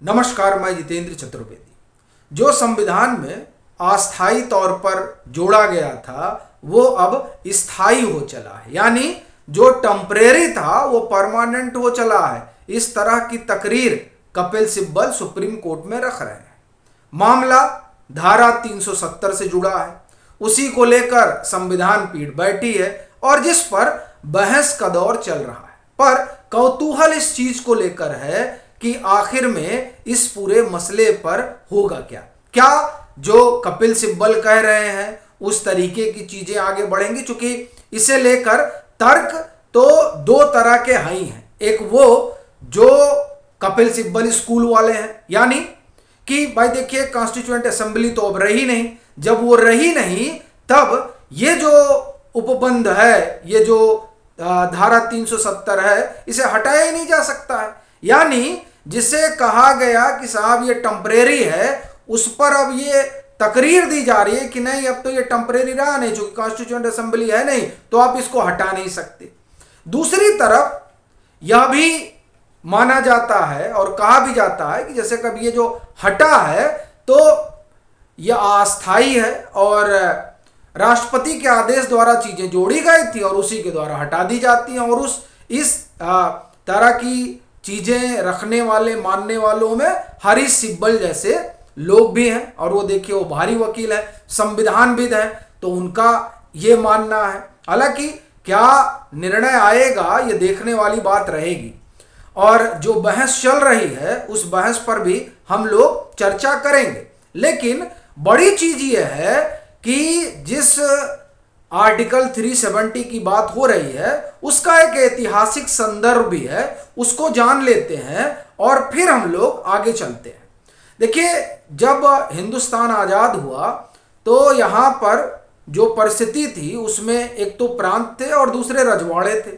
नमस्कार, मैं जितेंद्र चतुर्वेदी। जो संविधान में अस्थायी तौर पर जोड़ा गया था वो अब स्थायी हो चला है, यानी जो टेम्परेरी था वो परमानेंट हो चला है। इस तरह की तकरीर कपिल सिब्बल सुप्रीम कोर्ट में रख रहे हैं। मामला धारा 370 से जुड़ा है, उसी को लेकर संविधान पीठ बैठी है और जिस पर बहस का दौर चल रहा है। पर कौतूहल इस चीज को लेकर है कि आखिर में इस पूरे मसले पर होगा क्या जो कपिल सिब्बल कह रहे हैं उस तरीके की चीजें आगे बढ़ेंगी। चूंकि इसे लेकर तर्क तो दो तरह के हैं। एक वो जो कपिल सिब्बल स्कूल वाले हैं, यानी कि भाई देखिए कॉन्स्टिट्यूएंट असेंबली तो अब रही नहीं, जब वो रही नहीं तब ये जो उपबंध है, ये जो धारा 370 है, इसे हटाया ही नहीं जा सकता है। यानी जिसे कहा गया कि साहब ये टेम्परेरी है, उस पर अब ये तकरीर दी जा रही है कि नहीं अब तो ये टेम्परेरी रहा नहीं, चूंकि कॉन्स्टिट्यूएंट असेंबली है नहीं तो आप इसको हटा नहीं सकते। दूसरी तरफ यह भी माना जाता है और कहा भी जाता है कि जैसे कभी ये जो हटा है तो यह अस्थायी है और राष्ट्रपति के आदेश द्वारा चीजें जोड़ी गई थी और उसी के द्वारा हटा दी जाती हैं। और इस तरह की चीजें रखने वाले मानने वालों में हरीश सिब्बल जैसे लोग भी हैं, और वो देखिए वो भारी वकील है, संविधानविद है, तो उनका ये मानना है। हालांकि क्या निर्णय आएगा ये देखने वाली बात रहेगी, और जो बहस चल रही है उस बहस पर भी हम लोग चर्चा करेंगे। लेकिन बड़ी चीज ये है कि जिस आर्टिकल 370 की बात हो रही है उसका एक ऐतिहासिक संदर्भ भी है, उसको जान लेते हैं और फिर हम लोग आगे चलते हैं। देखिए, जब हिंदुस्तान आजाद हुआ तो यहाँ पर जो परिस्थिति थी उसमें एक तो प्रांत थे और दूसरे रजवाड़े थे।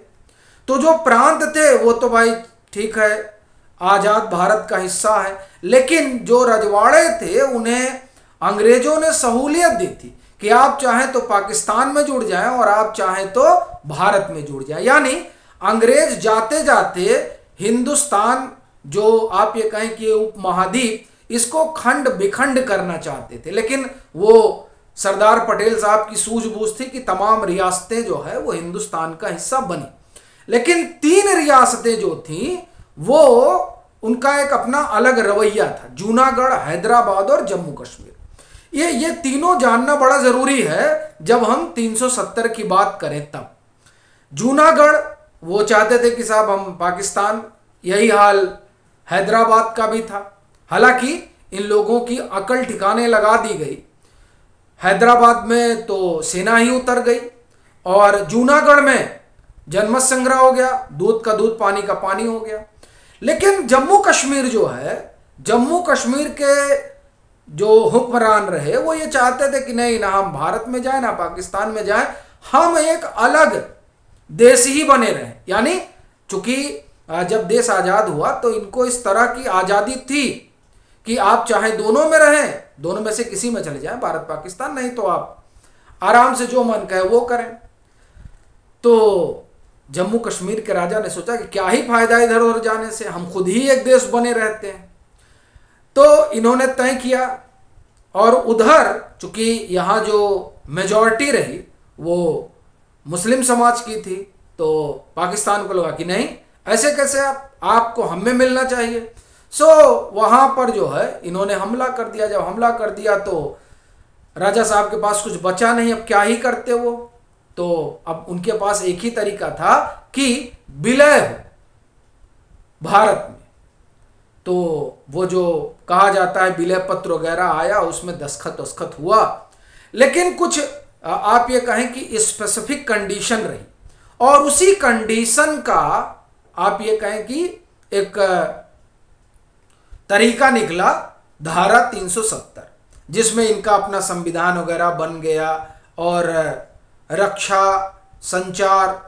तो जो प्रांत थे वो तो भाई ठीक है, आजाद भारत का हिस्सा है, लेकिन जो रजवाड़े थे उन्हें अंग्रेजों ने सहूलियत दी थी कि आप चाहें तो पाकिस्तान में जुड़ जाएं और आप चाहें तो भारत में जुड़ जाएं। यानी अंग्रेज जाते जाते हिंदुस्तान, जो आप ये कहें कि उपमहाद्वीप, इसको खंड विखंड करना चाहते थे। लेकिन वो सरदार पटेल साहब की सूझबूझ थी कि तमाम रियासतें जो है वो हिंदुस्तान का हिस्सा बनी। लेकिन 3 रियासतें जो थीं वो उनका एक अपना अलग रवैया था, जूनागढ़, हैदराबाद और जम्मू कश्मीर। ये तीनों जानना बड़ा जरूरी है जब हम 370 की बात करें। तब जूनागढ़ वो चाहते थे कि साहब हम पाकिस्तान, यही हाल हैदराबाद का भी था। हालांकि इन लोगों की अकल ठिकाने लगा दी गई, हैदराबाद में तो सेना ही उतर गई और जूनागढ़ में जनमत संग्रह हो गया, दूध का दूध पानी का पानी हो गया। लेकिन जम्मू कश्मीर जो है, जम्मू कश्मीर के जो हुक्मरान रहे वो ये चाहते थे कि नहीं ना हम भारत में जाए ना पाकिस्तान में जाए, हम एक अलग देश ही बने रहे। यानी चूंकि जब देश आजाद हुआ तो इनको इस तरह की आजादी थी कि आप चाहे दोनों में रहें, दोनों में से किसी में चले जाएं, भारत पाकिस्तान, नहीं तो आप आराम से जो मन कहे वो करें। तो जम्मू कश्मीर के राजा ने सोचा कि क्या ही फायदा इधर उधर जाने से, हम खुद ही एक देश बने रहते हैं। तो इन्होंने तय किया और उधर चूंकि यहाँ जो मेजॉरिटी रही वो मुस्लिम समाज की थी, तो पाकिस्तान को लगा कि नहीं ऐसे कैसे, आपको हम में मिलना चाहिए। सो वहाँ पर जो है इन्होंने हमला कर दिया। जब हमला कर दिया तो राजा साहब के पास कुछ बचा नहीं, अब क्या ही करते वो। तो अब उनके पास एक ही तरीका था कि विलय हो भारत में। तो वो जो कहा जाता है विलय पत्र वगैरह आया, उसमें दस्तखत हुआ। लेकिन कुछ आप ये कहें कि स्पेसिफिक कंडीशन रही, और उसी कंडीशन का आप ये कहें कि एक तरीका निकला धारा 370, जिसमें इनका अपना संविधान वगैरह बन गया और रक्षा, संचार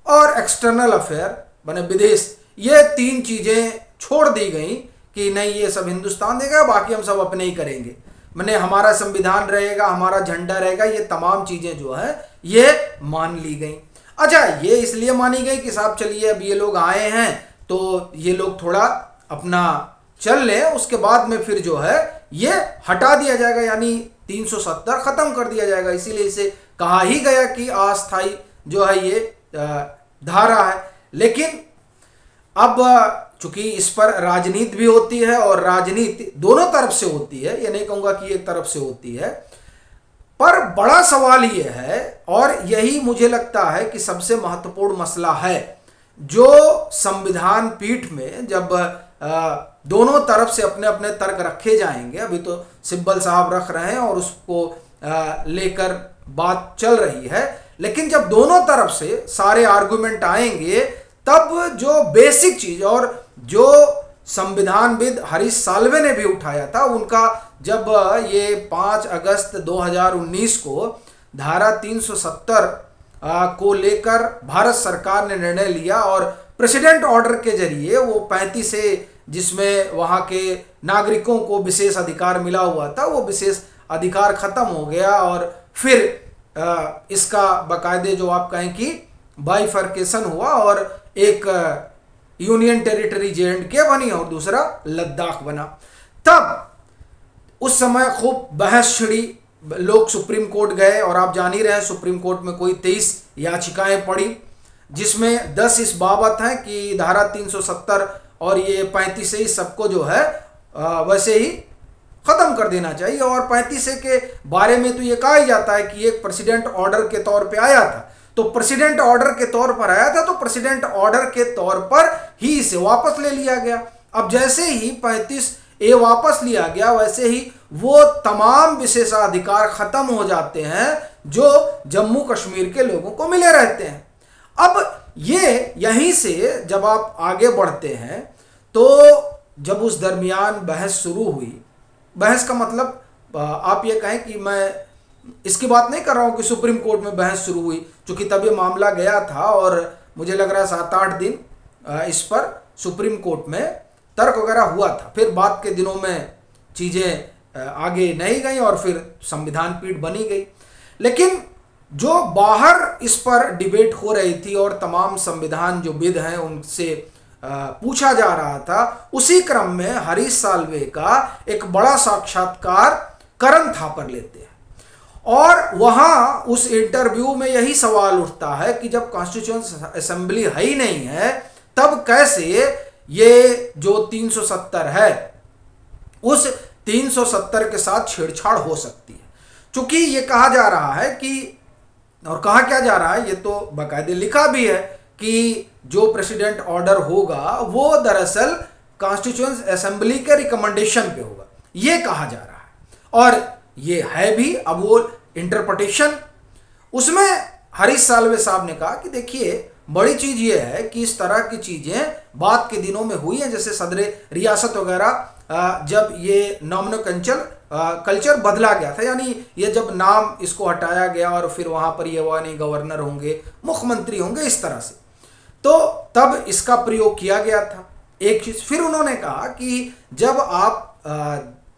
और एक्सटर्नल अफेयर बने विदेश, ये 3 चीजें छोड़ दी गई कि नहीं ये सब हिंदुस्तान देगा, बाकी हम सब अपने ही करेंगे। मैंने हमारा संविधान रहेगा, हमारा झंडा रहेगा, ये तमाम चीजें जो है ये मान ली गई। अच्छा, ये इसलिए मानी गई कि साहब चलिए अब ये लोग आए हैं तो ये लोग थोड़ा अपना चल लें, उसके बाद में फिर जो है ये हटा दिया जाएगा, यानी 370 खत्म कर दिया जाएगा। इसीलिए इसे कहा ही गया कि अस्थाई जो है ये धारा है। लेकिन अब चूंकि इस पर राजनीति भी होती है और राजनीति दोनों तरफ से होती है, ये नहीं कहूंगा कि एक तरफ से होती है, पर बड़ा सवाल ये है और यही मुझे लगता है कि सबसे महत्वपूर्ण मसला है, जो संविधान पीठ में जब दोनों तरफ से अपने अपने तर्क रखे जाएंगे, अभी तो सिब्बल साहब रख रहे हैं और उसको लेकर बात चल रही है, लेकिन जब दोनों तरफ से सारे आर्गुमेंट आएंगे तब जो बेसिक चीज और जो संविधानविद हरीश साल्वे ने भी उठाया था, उनका जब ये 5 अगस्त 2019 को धारा 370 को लेकर भारत सरकार ने निर्णय लिया और प्रेसिडेंट ऑर्डर के जरिए वो 35 से जिसमें वहाँ के नागरिकों को विशेष अधिकार मिला हुआ था, वो विशेष अधिकार खत्म हो गया और फिर इसका बाकायदे जो आप कहें कि बाइफर्केशन हुआ और एक यूनियन टेरिटरी J&K बनी और दूसरा लद्दाख बना। तब उस समय खूब बहस छिड़ी, लोग सुप्रीम कोर्ट गए और आप जान ही रहे हैं सुप्रीम कोर्ट में कोई 23 याचिकाएं पड़ी, जिसमें 10 इस बाबत हैं कि धारा 370 और ये 35 से ही सबको जो है वैसे ही खत्म कर देना चाहिए। और 35 के बारे में तो ये कहा ही जाता है कि एक प्रेसिडेंट ऑर्डर के तौर पे आया था, तो प्रेसिडेंट ऑर्डर के तौर पर आया था, तो प्रेसिडेंट ऑर्डर के तौर पर ही इसे वापस ले लिया गया। अब जैसे ही 35A वापस लिया गया, वैसे ही वो तमाम विशेषाधिकार खत्म हो जाते हैं जो जम्मू कश्मीर के लोगों को मिले रहते हैं। अब ये यहीं से जब आप आगे बढ़ते हैं, तो जब उस दरमियान बहस शुरू हुई, बहस का मतलब आप ये कहें कि मैं इसकी बात नहीं कर रहा हूं कि सुप्रीम कोर्ट में बहस शुरू हुई, क्योंकि तब ये मामला गया था और मुझे लग रहा है 7-8 दिन इस पर सुप्रीम कोर्ट में तर्क वगैरह हुआ था। फिर बाद के दिनों में चीज़ें आगे नहीं गई और फिर संविधान पीठ बनी गई। लेकिन जो बाहर इस पर डिबेट हो रही थी और तमाम संविधान जो विद हैं उनसे पूछा जा रहा था, उसी क्रम में हरीश साल्वे का एक बड़ा साक्षात्कार करण थापर लेते हैं और वहां उस इंटरव्यू में यही सवाल उठता है कि जब कॉन्स्टिट्यूशन असेंबली है ही नहीं है, तब कैसे ये जो 370 है उस 370 के साथ छेड़छाड़ हो सकती है। चूंकि ये कहा जा रहा है कि, और कहा क्या जा रहा है, ये तो बाकायदे लिखा भी है कि जो प्रेसिडेंट ऑर्डर होगा वो दरअसल कॉन्स्टिट्यूशन असेंबली के रिकमेंडेशन पे होगा, ये कहा जा रहा है और ये है भी। अब वो इंटरप्रिटेशन, उसमें हरीश साल्वे साहब ने कहा कि देखिए बड़ी चीज ये है कि इस तरह की चीजें बाद के दिनों में हुई हैं, जैसे सदरे रियासत वगैरह जब ये नॉमिनोकल्चर कल्चर बदला गया था, यानी ये जब नाम इसको हटाया गया और फिर वहां पर ये वो नहीं गवर्नर होंगे, मुख्यमंत्री होंगे, इस तरह से, तो तब इसका प्रयोग किया गया था। एक चीज फिर उन्होंने कहा कि जब आप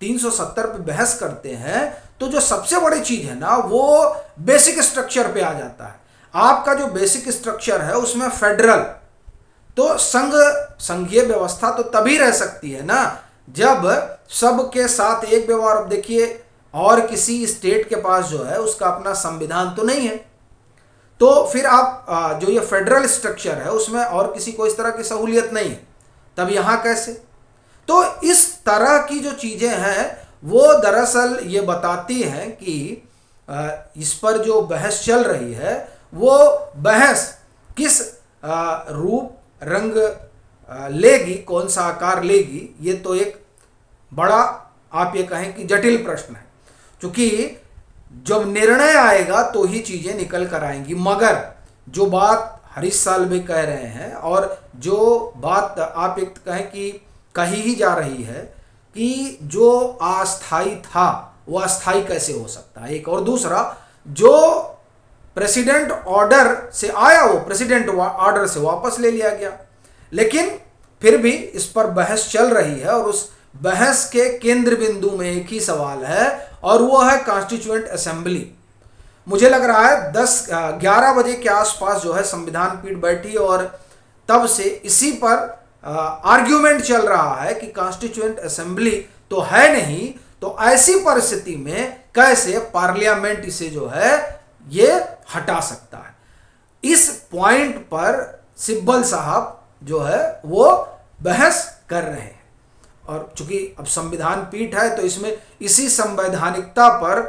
370 पे बहस करते हैं तो जो सबसे बड़ी चीज है ना, वो बेसिक स्ट्रक्चर पे आ जाता है। आपका जो बेसिक स्ट्रक्चर है उसमें फेडरल, तो संघीय व्यवस्था तो तभी रह सकती है ना जब सबके साथ एक व्यवहार। अब देखिए, और किसी स्टेट के पास जो है उसका अपना संविधान तो नहीं है, तो फिर आप जो ये फेडरल स्ट्रक्चर है उसमें और किसी को इस तरह की सहूलियत नहीं है, तब यहाँ कैसे? तो इस तरह की जो चीजें हैं वो दरअसल ये बताती हैं कि इस पर जो बहस चल रही है वो बहस किस रूप रंग लेगी, कौन सा आकार लेगी, ये तो एक बड़ा आप ये कहें कि जटिल प्रश्न है, क्योंकि जब निर्णय आएगा तो ही चीजें निकल कर आएंगी। मगर जो बात हरीश साल्वे कह रहे हैं और जो बात आप एक कहें कि कही ही जा रही है कि जो अस्थाई था वो अस्थाई कैसे हो सकता है, एक, और दूसरा जो प्रेसिडेंट ऑर्डर से आया वो प्रेसिडेंट ऑर्डर से वापस ले लिया गया। लेकिन फिर भी इस पर बहस चल रही है और उस बहस के केंद्र बिंदु में एक ही सवाल है और वो है कॉन्स्टिट्यूएंट असेंबली। मुझे लग रहा है 10-11 बजे के आसपास जो है संविधान पीठ बैठी और तब से इसी पर आर्ग्यूमेंट चल रहा है कि कॉन्स्टिट्यूएंट असेंबली तो है नहीं, तो ऐसी परिस्थिति में कैसे पार्लियामेंट इसे जो है ये हटा सकता है। इस पॉइंट पर सिब्बल साहब जो है वो बहस कर रहे हैं, और चूंकि अब संविधान पीठ है तो इसमें इसी संवैधानिकता पर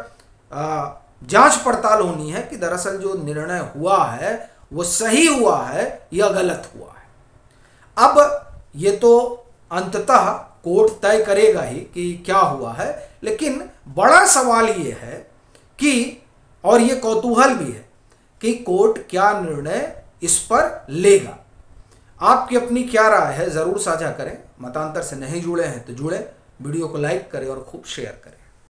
जांच पड़ताल होनी है कि दरअसल जो निर्णय हुआ है वो सही हुआ है या गलत हुआ है। अब ये तो अंततः कोर्ट तय करेगा ही कि क्या हुआ है, लेकिन बड़ा सवाल ये है कि, और ये कौतूहल भी है कि कोर्ट क्या निर्णय इस पर लेगा। आपकी अपनी क्या राय है ज़रूर साझा करें। मतांतर से नहीं जुड़े हैं तो जुड़े, वीडियो को लाइक करें और खूब शेयर करें।